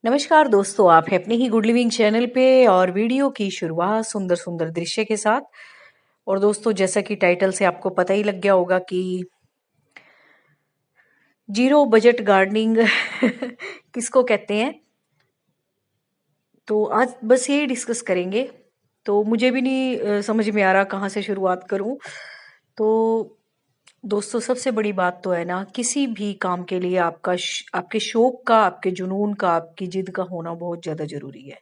नमस्कार दोस्तों, आप हैं अपने ही गुड लिविंग चैनल पे और वीडियो की शुरुआत सुंदर सुंदर दृश्य के साथ। और दोस्तों, जैसा कि टाइटल से आपको पता ही लग गया होगा कि जीरो बजट गार्डनिंग किसको कहते हैं। तो आज बस यही डिस्कस करेंगे। तो मुझे भी नहीं समझ में आ रहा कहाँ से शुरुआत करूं। तो दोस्तों, सबसे बड़ी बात तो है ना, किसी भी काम के लिए आपके शौक का, आपके जुनून का, आपकी जिद का होना बहुत ज़्यादा ज़रूरी है।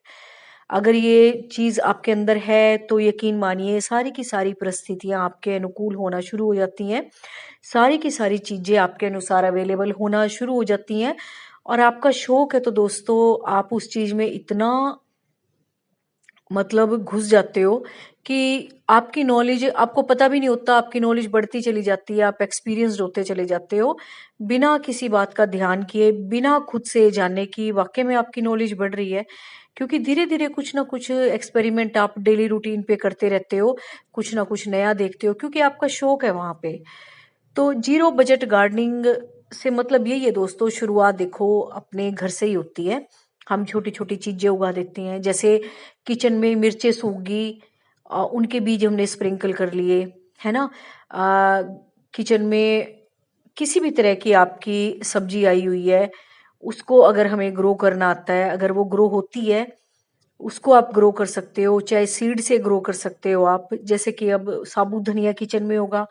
अगर ये चीज़ आपके अंदर है तो यकीन मानिए सारी की सारी परिस्थितियाँ आपके अनुकूल होना शुरू हो जाती हैं। सारी की सारी चीज़ें आपके अनुसार अवेलेबल होना शुरू हो जाती हैं। और आपका शौक है तो दोस्तों, आप उस चीज़ में इतना मतलब घुस जाते हो कि आपकी नॉलेज, आपको पता भी नहीं होता, आपकी नॉलेज बढ़ती चली जाती है, आप एक्सपीरियंस्ड होते चले जाते हो बिना किसी बात का ध्यान किए, बिना खुद से जानने की वाकई में आपकी नॉलेज बढ़ रही है। क्योंकि धीरे धीरे कुछ ना कुछ एक्सपेरिमेंट आप डेली रूटीन पे करते रहते हो, कुछ ना कुछ नया देखते हो क्योंकि आपका शौक है वहां पे। तो जीरो बजट गार्डनिंग से मतलब यही है दोस्तों, शुरुआत देखो अपने घर से ही होती है। हम छोटी छोटी चीजें उगा देते हैं, जैसे किचन में मिर्चें सूख गई, उनके बीज हमने स्प्रिंकल कर लिए, है ना। किचन में किसी भी तरह की आपकी सब्जी आई हुई है, उसको अगर हमें ग्रो करना आता है, अगर वो ग्रो होती है, उसको आप ग्रो कर सकते हो, चाहे सीड से ग्रो कर सकते हो आप। जैसे कि अब साबुत धनिया किचन में होगा,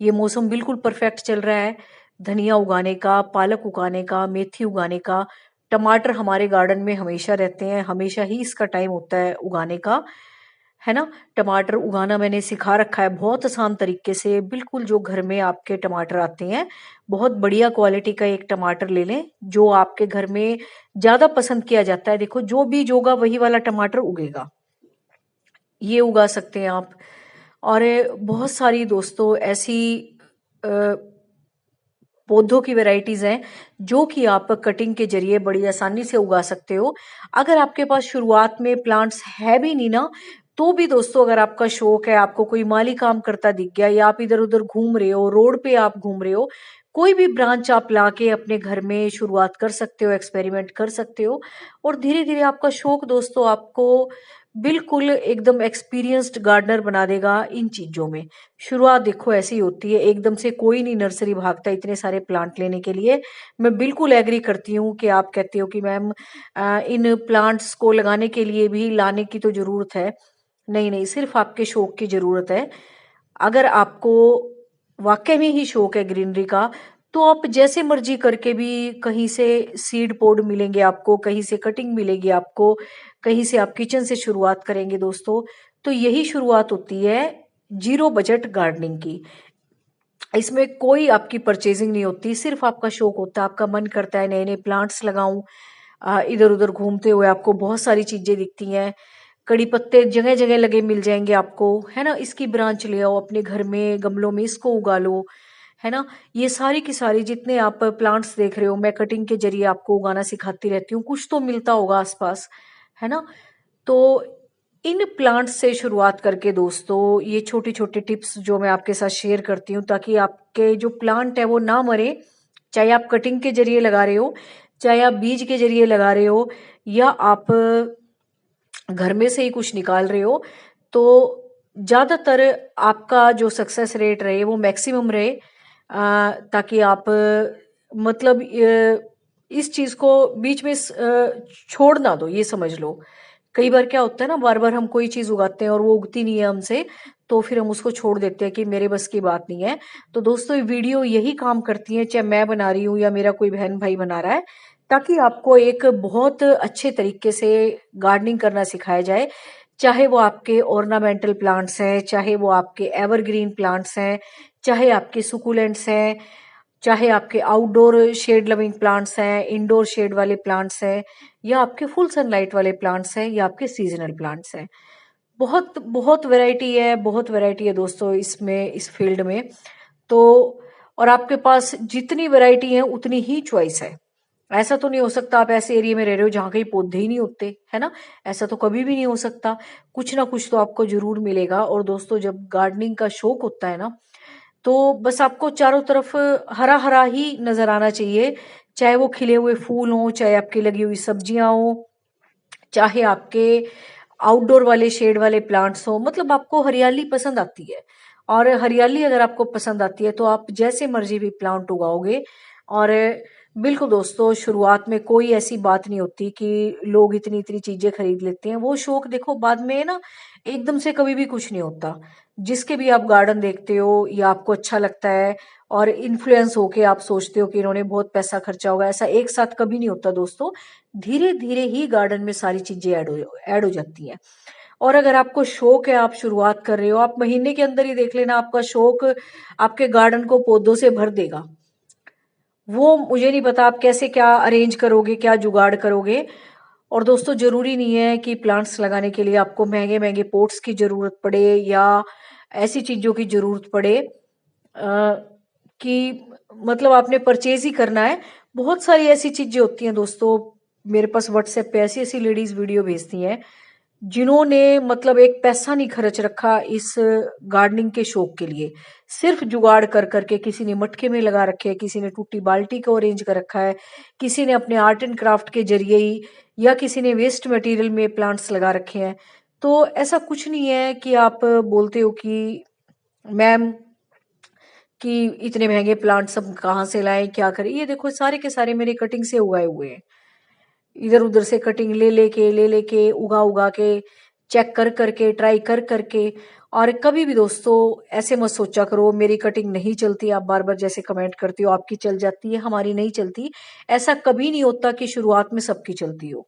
ये मौसम बिल्कुल परफेक्ट चल रहा है धनिया उगाने का, पालक उगाने का, मेथी उगाने का। टमाटर हमारे गार्डन में हमेशा रहते हैं, हमेशा ही इसका टाइम होता है उगाने का, है ना। टमाटर उगाना मैंने सिखा रखा है बहुत आसान तरीके से, बिल्कुल जो घर में आपके टमाटर आते हैं, बहुत बढ़िया क्वालिटी का एक टमाटर ले लें जो आपके घर में ज्यादा पसंद किया जाता है। देखो, जो बीज होगा वही वाला टमाटर उगेगा, ये उगा सकते हैं आप। और बहुत सारी दोस्तों ऐसी अ, पौधों की वैरायटीज हैं जो कि आप कटिंग के जरिए बड़ी आसानी से उगा सकते हो। अगर आपके पास शुरुआत में प्लांट्स है भी नहीं ना, तो भी दोस्तों, अगर आपका शौक है, आपको कोई माली काम करता दिख गया या आप इधर उधर घूम रहे हो, रोड पे आप घूम रहे हो, कोई भी ब्रांच आप लाके अपने घर में शुरुआत कर सकते हो, एक्सपेरिमेंट कर सकते हो। और धीरे धीरे आपका शौक दोस्तों आपको बिल्कुल एकदम एक्सपीरियंस्ड गार्डनर बना देगा इन चीजों में। शुरुआत देखो ऐसी होती है, एकदम से कोई नहीं नर्सरी भागता इतने सारे प्लांट लेने के लिए। मैं बिल्कुल एग्री करती हूँ कि आप कहते हो कि मैम इन प्लांट्स को लगाने के लिए भी लाने की तो जरूरत है। नहीं नहीं, सिर्फ आपके शौक की जरूरत है। अगर आपको वाकई में ही शौक है ग्रीनरी का, तो आप जैसे मर्जी करके भी, कहीं से सीड पोड मिलेंगे आपको, कहीं से कटिंग मिलेगी आपको, कहीं से आप किचन से शुरुआत करेंगे दोस्तों। तो यही शुरुआत होती है जीरो बजट गार्डनिंग की। इसमें कोई आपकी परचेजिंग नहीं होती, सिर्फ आपका शौक होता है, आपका मन करता है नए नए प्लांट्स लगाऊं। इधर उधर घूमते हुए आपको बहुत सारी चीजें दिखती हैं, कड़ी पत्ते जगह जगह लगे मिल जाएंगे आपको, है ना। इसकी ब्रांच ले आओ अपने घर में, गमलों में इसको उगा लो, है ना। ये सारी की सारी जितने आप प्लांट्स देख रहे हो, मैं कटिंग के जरिए आपको उगाना सिखाती रहती हूँ, कुछ तो मिलता होगा आसपास, है ना। तो इन प्लांट्स से शुरुआत करके दोस्तों, ये छोटी छोटी टिप्स जो मैं आपके साथ शेयर करती हूँ ताकि आपके जो प्लांट है वो ना मरे। चाहे आप कटिंग के जरिए लगा रहे हो, चाहे आप बीज के जरिए लगा रहे हो, या आप घर में से ही कुछ निकाल रहे हो, तो ज्यादातर आपका जो सक्सेस रेट रहे वो मैक्सिमम रहे। ताकि आप मतलब इस चीज को बीच में छोड़ ना दो, ये समझ लो। कई बार क्या होता है ना, बार बार हम कोई चीज उगाते हैं और वो उगती नहीं है हमसे, तो फिर हम उसको छोड़ देते हैं कि मेरे बस की बात नहीं है। तो दोस्तों, ये वीडियो यही काम करती है, चाहे मैं बना रही हूँ या मेरा कोई बहन भाई बना रहा है, ताकि आपको एक बहुत अच्छे तरीके से गार्डनिंग करना सिखाया जाए। चाहे वो आपके ऑर्नामेंटल प्लांट्स हैं, चाहे वो आपके एवरग्रीन प्लांट्स हैं, चाहे आपके सुकुलेंट्स हैं, चाहे आपके आउटडोर शेड लविंग प्लांट्स हैं, इंडोर शेड वाले प्लांट्स हैं, या आपके फुल सनलाइट वाले प्लांट्स हैं, या आपके सीजनल प्लांट्स हैं। बहुत बहुत वैरायटी है, बहुत वैरायटी है दोस्तों इसमें, इस फील्ड में। तो और आपके पास जितनी वैरायटी है उतनी ही चॉइस है। ऐसा तो नहीं हो सकता आप ऐसे एरिया में रह रहे हो जहाँ कहीं पौधे ही नहीं होते, है ना। ऐसा तो कभी भी नहीं हो सकता, कुछ ना कुछ तो आपको जरूर मिलेगा। और दोस्तों, जब गार्डनिंग का शौक होता है ना, तो बस आपको चारों तरफ हरा हरा ही नजर आना चाहिए, चाहे वो खिले हुए फूल हों, चाहे आपकी लगी हुई सब्जियां हों, चाहे आपके आउटडोर वाले शेड वाले प्लांट्स हो, मतलब आपको हरियाली पसंद आती है। और हरियाली अगर आपको पसंद आती है तो आप जैसे मर्जी भी प्लांट उगाओगे। और बिल्कुल दोस्तों, शुरुआत में कोई ऐसी बात नहीं होती कि लोग इतनी इतनी चीजें खरीद लेते हैं। वो शौक देखो बाद में ना एकदम से कभी भी कुछ नहीं होता। जिसके भी आप गार्डन देखते हो या आपको अच्छा लगता है और इन्फ्लुएंस होके आप सोचते हो कि इन्होंने बहुत पैसा खर्चा होगा, ऐसा एक साथ कभी नहीं होता दोस्तों। धीरे धीरे ही गार्डन में सारी चीजें ऐड हो जाती हैं। और अगर आपको शौक है, आप शुरुआत कर रहे हो, आप महीने के अंदर ही देख लेना आपका शौक आपके गार्डन को पौधों से भर देगा। वो मुझे नहीं पता आप कैसे क्या अरेंज करोगे, क्या जुगाड़ करोगे। और दोस्तों, जरूरी नहीं है कि प्लांट्स लगाने के लिए आपको महंगे महंगे पोट्स की जरूरत पड़े या ऐसी चीजों की जरूरत पड़े कि मतलब आपने परचेज ही करना है। बहुत सारी ऐसी चीजें होती हैं दोस्तों। मेरे पास व्हाट्सएप पे ऐसी ऐसी लेडीज वीडियो भेजती हैं जिन्होंने मतलब एक पैसा नहीं खर्च रखा इस गार्डनिंग के शौक के लिए। सिर्फ जुगाड़ कर करके, किसी ने मटके में लगा रखे है, किसी ने टूटी बाल्टी को अरेंज कर रखा है, किसी ने अपने आर्ट एंड क्राफ्ट के जरिए ही, या किसी ने वेस्ट मटेरियल में प्लांट्स लगा रखे हैं। तो ऐसा कुछ नहीं है कि आप बोलते हो कि मैम कि इतने महंगे प्लांट्स हम कहाँ से लाएं, क्या करें। ये देखो सारे के सारे मेरे कटिंग से उगाए हुए हैं। इधर उधर से कटिंग ले लेके उगा उगा के, चेक कर करके, ट्राई कर करके। और कभी भी दोस्तों ऐसे मत सोचा करो मेरी कटिंग नहीं चलती। आप बार बार जैसे कमेंट करती हो आपकी चल जाती है, हमारी नहीं चलती। ऐसा कभी नहीं होता कि शुरुआत में सबकी चलती हो।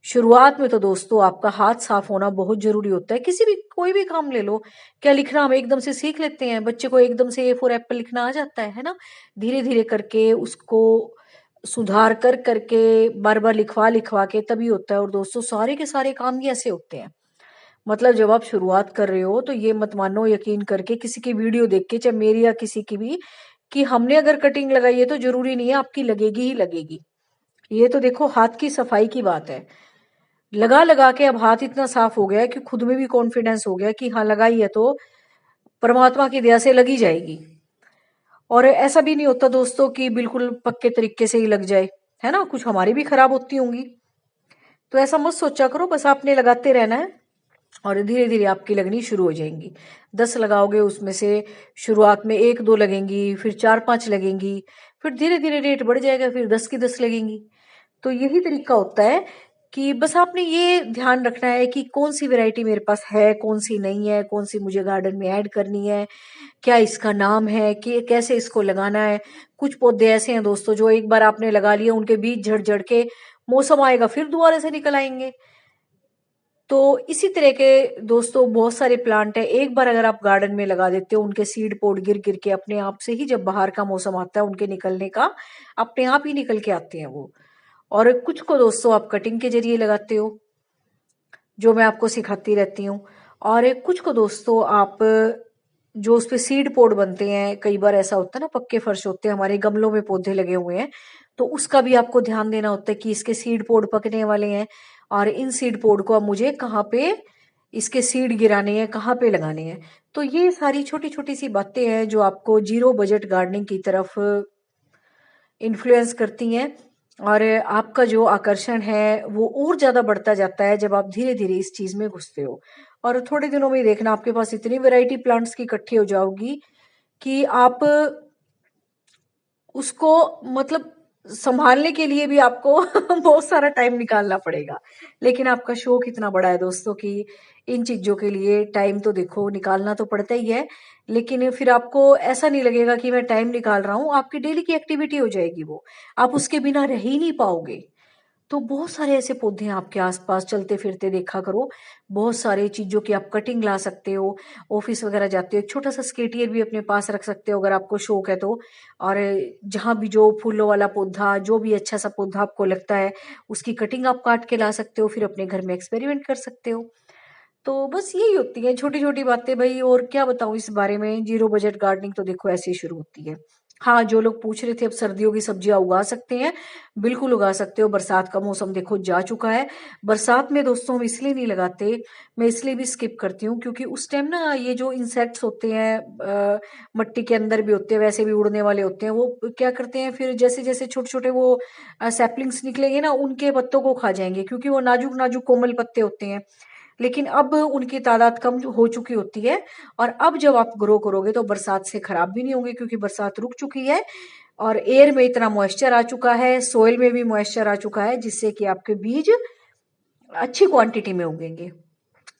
शुरुआत में तो दोस्तों आपका हाथ साफ होना बहुत जरूरी होता है। किसी भी कोई भी काम ले लो, क्या लिखना हम एकदम से सीख लेते हैं? बच्चे को एकदम से ए फॉर एप्पल लिखना आ जाता है ना? धीरे धीरे करके उसको सुधार कर करके, बार बार लिखवा लिखवा के तभी होता है। और दोस्तों सारे के सारे काम ही ऐसे होते हैं। मतलब जब आप शुरुआत कर रहे हो तो ये मत मानो यकीन करके किसी की वीडियो देख के, चाहे मेरी या किसी की भी, कि हमने अगर कटिंग लगाई है तो जरूरी नहीं है आपकी लगेगी ही लगेगी। ये तो देखो हाथ की सफाई की बात है। लगा लगा के अब हाथ इतना साफ हो गया है कि खुद में भी कॉन्फिडेंस हो गया कि हाँ लगाई है तो परमात्मा की दया से लगी जाएगी। और ऐसा भी नहीं होता दोस्तों कि बिल्कुल पक्के तरीके से ही लग जाए, है ना? कुछ हमारी भी खराब होती होंगी। तो ऐसा मत सोचा करो, बस आपने लगाते रहना है और धीरे धीरे आपकी लगनी शुरू हो जाएंगी। 10 लगाओगे उसमें से शुरुआत में 1-2 लगेंगी, फिर 4-5 लगेंगी, फिर धीरे धीरे रेट बढ़ जाएगा, फिर 10 की 10 लगेंगी। तो यही तरीका होता है कि बस आपने ये ध्यान रखना है कि कौन सी वैरायटी मेरे पास है, कौन सी नहीं है, कौन सी मुझे गार्डन में ऐड करनी है, क्या इसका नाम है, कि कैसे इसको लगाना है। कुछ पौधे ऐसे हैं दोस्तों जो एक बार आपने लगा लिए, उनके बीज झड़ झड़ के मौसम आएगा फिर दोबारा से निकल आएंगे। तो इसी तरह के दोस्तों बहुत सारे प्लांट है, एक बार अगर आप गार्डन में लगा देते हो, उनके सीड पोड गिर गिर के अपने आप से ही, जब बाहर का मौसम आता है उनके निकलने का, अपने आप ही निकल के आते हैं वो। और कुछ को दोस्तों आप कटिंग के जरिए लगाते हो, जो मैं आपको सिखाती रहती हूँ। और कुछ को दोस्तों आप जो उस पे सीड पोड बनते हैं, कई बार ऐसा होता है ना, पक्के फर्श होते हैं, हमारे गमलों में पौधे लगे हुए हैं, तो उसका भी आपको ध्यान देना होता है कि इसके सीड पोड पकने वाले हैं और इन सीड पोड को अब मुझे कहाँ पे इसके सीड गिराने हैं, कहाँ पे लगाने हैं। तो ये सारी छोटी छोटी सी बातें हैं जो आपको जीरो बजट गार्डनिंग की तरफ इन्फ्लुएंस करती हैं। और आपका जो आकर्षण है वो और ज्यादा बढ़ता जाता है जब आप धीरे धीरे इस चीज में घुसते हो। और थोड़े दिनों में ही देखना आपके पास इतनी वैरायटी प्लांट्स की इकट्ठी हो जाओगी कि आप उसको मतलब संभालने के लिए भी आपको बहुत सारा टाइम निकालना पड़ेगा। लेकिन आपका शौक इतना बड़ा है दोस्तों कि इन चीजों के लिए टाइम तो देखो निकालना तो पड़ता ही है। लेकिन फिर आपको ऐसा नहीं लगेगा कि मैं टाइम निकाल रहा हूँ, आपकी डेली की एक्टिविटी हो जाएगी वो। आप उसके बिना रह ही नहीं पाओगे। तो बहुत सारे ऐसे पौधे हैं आपके आसपास, चलते फिरते देखा करो। बहुत सारे चीजों की आप कटिंग ला सकते हो। ऑफिस वगैरह जाते हो, एक छोटा सा स्केटियर भी अपने पास रख सकते हो अगर आपको शौक है तो। और जहां भी जो फूलों वाला पौधा, जो भी अच्छा सा पौधा आपको लगता है, उसकी कटिंग आप काट के ला सकते हो, फिर अपने घर में एक्सपेरिमेंट कर सकते हो। तो बस यही होती है छोटी छोटी बातें भाई। और क्या बताऊं इस बारे में, जीरो बजट गार्डनिंग तो देखो ऐसे ही शुरू होती है। हाँ, जो लोग पूछ रहे थे अब सर्दियों की सब्जियां उगा सकते हैं, बिल्कुल उगा सकते हो। बरसात का मौसम देखो जा चुका है। बरसात में दोस्तों हम इसलिए नहीं लगाते, मैं इसलिए भी स्किप करती हूँ क्योंकि उस टाइम ना ये जो इंसेक्ट्स होते हैं मट्टी के अंदर भी होते हैं, वैसे भी उड़ने वाले होते हैं, वो क्या करते हैं फिर जैसे जैसे छोटे छोटे वो सैपलिंग्स निकलेंगे ना, उनके पत्तों को खा जाएंगे क्योंकि वो नाजुक नाजुक कोमल पत्ते होते हैं। लेकिन अब उनकी तादाद कम हो चुकी होती है, और अब जब आप ग्रो करोगे तो बरसात से खराब भी नहीं होंगे क्योंकि बरसात रुक चुकी है और एयर में इतना मॉइस्चर आ चुका है, सोइल में भी मॉइस्चर आ चुका है, जिससे कि आपके बीज अच्छी क्वांटिटी में उगेंगे।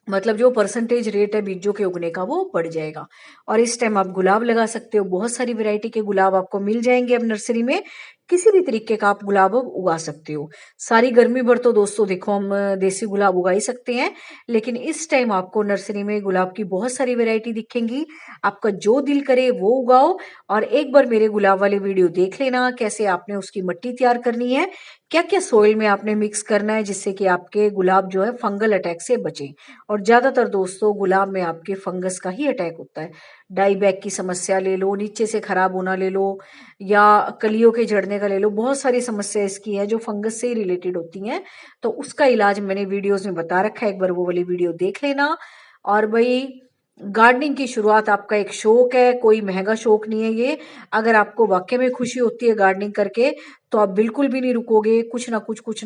मतलब जो परसेंटेज रेट है बीजों के उगने का वो बढ़ जाएगा। और इस टाइम आप गुलाब लगा सकते हो, बहुत सारी वैरायटी के गुलाब आपको मिल जाएंगे अब नर्सरी में। किसी भी तरीके का आप गुलाब उगा सकते हो। सारी गर्मी भर तो दोस्तों देखो हम देसी गुलाब उगा ही सकते हैं, लेकिन इस टाइम आपको नर्सरी में गुलाब की बहुत सारी वैरायटी दिखेंगी। आपका जो दिल करे वो उगाओ। और एक बार मेरे गुलाब वाले वीडियो देख लेना, कैसे आपने उसकी मिट्टी तैयार करनी है, क्या क्या सोइल में आपने मिक्स करना है, जिससे कि आपके गुलाब जो है फंगल अटैक से बचे। और ज्यादातर दोस्तों गुलाब में आपके फंगस का ही अटैक होता है। डाई बैक की समस्या ले लो, नीचे से खराब होना ले लो, या कलियों के झड़ने का ले लो, बहुत सारी समस्या इसकी है जो फंगस से ही रिलेटेड होती हैं। तो उसका इलाज मैंने वीडियोस में बता रखा है, एक बार वो वाली वीडियो देख लेना। और भाई गार्डनिंग की शुरुआत आपका एक शौक है, कोई महंगा शौक नहीं है ये। अगर आपको वाकई में खुशी होती है गार्डनिंग करके तो आप बिल्कुल भी नहीं रुकोगे, कुछ ना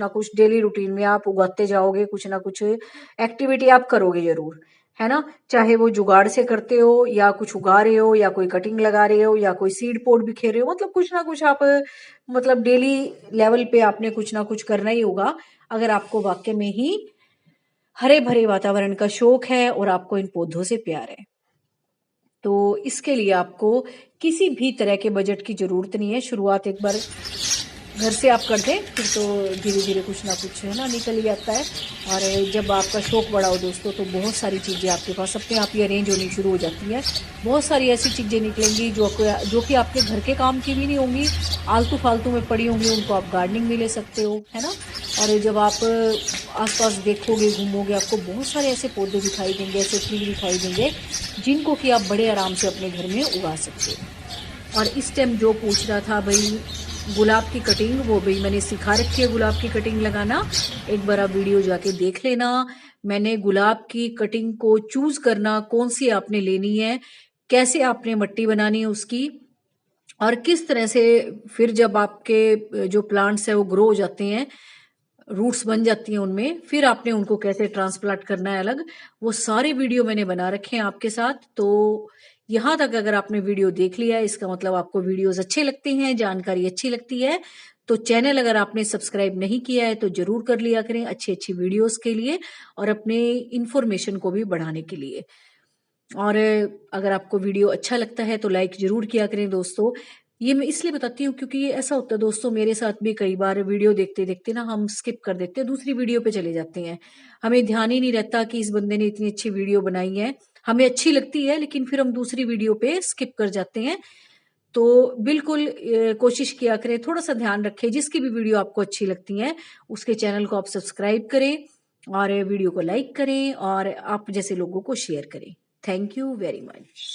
कुछ डेली रूटीन में आप उगाते जाओगे, कुछ ना कुछ एक्टिविटी आप करोगे जरूर, है ना। चाहे वो जुगाड़ से करते हो या कुछ उगा रहे हो या कोई कटिंग लगा रहे हो या कोई सीड पोट बिखेर रहे हो, मतलब कुछ ना कुछ आप मतलब डेली लेवल पे आपने कुछ ना कुछ करना ही होगा, अगर आपको वाकई में ही हरे भरे वातावरण का शौक है और आपको इन पौधों से प्यार है। तो इसके लिए आपको किसी भी तरह के बजट की जरूरत नहीं है। शुरुआत एक बार घर से आप कर दें, फिर तो धीरे धीरे कुछ ना कुछ है ना निकल ही आता है। और जब आपका शौक बड़ा हो दोस्तों तो बहुत सारी चीज़ें आपके पास अपने आप ही अरेंज होनी शुरू हो जाती है। बहुत सारी ऐसी चीज़ें निकलेंगी जो कि आपके घर के काम की भी नहीं होंगी, आलतू फालतू में पड़ी होंगी, उनको आप गार्डनिंग में ले सकते हो, है ना। और जब आप आसपास देखोगे घूमोगे, आपको बहुत सारे ऐसे पौधे दिखाई देंगे, ऐसे ट्री दिखाई देंगे जिनको कि आप बड़े आराम से अपने घर में उगा सकते हो। और इस टाइम जो पूछ रहा था भाई गुलाब की कटिंग, वो भी मैंने सिखा रखी है गुलाब की कटिंग लगाना, एक बार आप वीडियो जाके देख लेना। मैंने गुलाब की कटिंग को चूज करना, कौन सी आपने लेनी है, कैसे आपने मट्टी बनानी है उसकी, और किस तरह से फिर जब आपके जो प्लांट्स है वो ग्रो हो जाते हैं, रूट्स बन जाती हैं उनमें, फिर आपने उनको कैसे ट्रांसप्लांट करना है अलग, वो सारे वीडियो मैंने बना रखे हैं आपके साथ। तो यहाँ तक अगर आपने वीडियो देख लिया है, इसका मतलब आपको वीडियोस अच्छे लगते हैं, जानकारी अच्छी लगती है। तो चैनल अगर आपने सब्सक्राइब नहीं किया है तो जरूर कर लिया करें, अच्छी अच्छी वीडियोस के लिए और अपने इंफॉर्मेशन को भी बढ़ाने के लिए। और अगर आपको वीडियो अच्छा लगता है तो लाइक जरूर किया करें दोस्तों। ये मैं इसलिए बताती हूँ क्योंकि ये ऐसा होता है दोस्तों, मेरे साथ भी कई बार वीडियो देखते देखते ना हम स्किप कर देते हैं, दूसरी वीडियो पे चले जाते हैं। हमें ध्यान ही नहीं रहता कि इस बंदे ने इतनी अच्छी वीडियो बनाई है, हमें अच्छी लगती है लेकिन फिर हम दूसरी वीडियो पे स्किप कर जाते हैं। तो बिल्कुल कोशिश किया करें, थोड़ा सा ध्यान रखें, जिसकी भी वीडियो आपको अच्छी लगती है उसके चैनल को आप सब्सक्राइब करें और वीडियो को लाइक करें और आप जैसे लोगों को शेयर करें। Thank you very much.